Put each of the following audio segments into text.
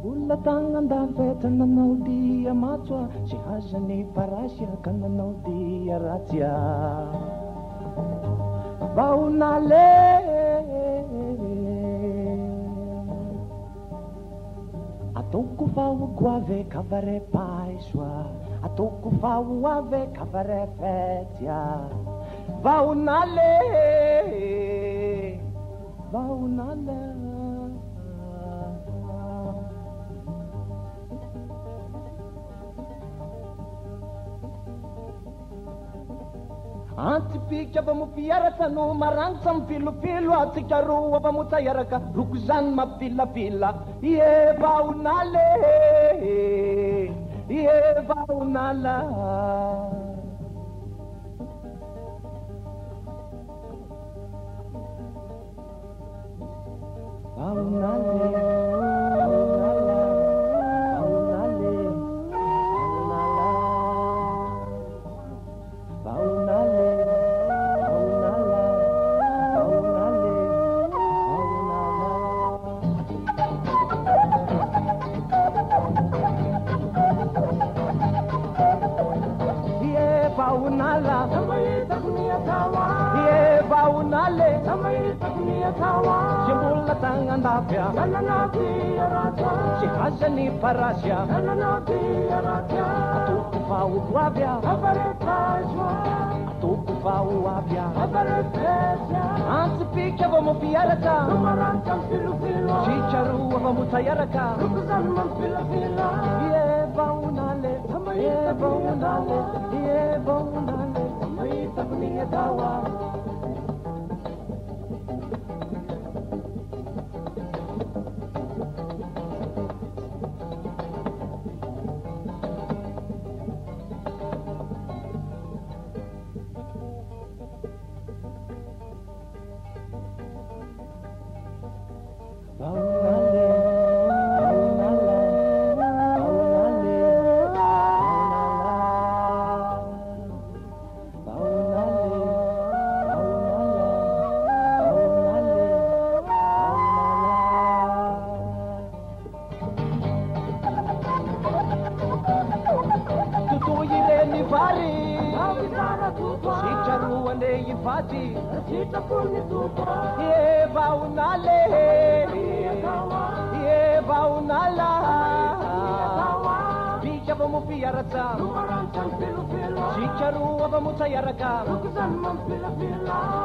Olona tagnan-davitra nanao dia matso a, sy hazany parasy ka nanao dia ratsy a. Vaonale ataoko vahoako ave kavare paiso a, ataoko vaho ave kavare fety a. Vaonale vaonale antipika ava mopiaraka no maranitra mipilopilo atsika roa ava motsaiaraka roko zany mampilapila ie vaonale ie vaonala vaonale vaonala samaita kunia tawa ie vaonale samaita kunia tawa simbola tagnan-davia nananaty arata sy hazany parasya nananaty arata ataoko vahoako avya avaretazwa ataoko vaho avya avaretesya antsipika ava mopiaraka nomaranta mipilopilo sitsaroa ava motsaiaraka rokozany mampilapila ie vaonale samaita vaonale ie vaonale samaita kunia tawa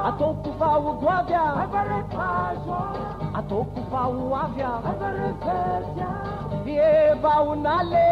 ataoko vahoako avya ataoko vaho avya ie vaonale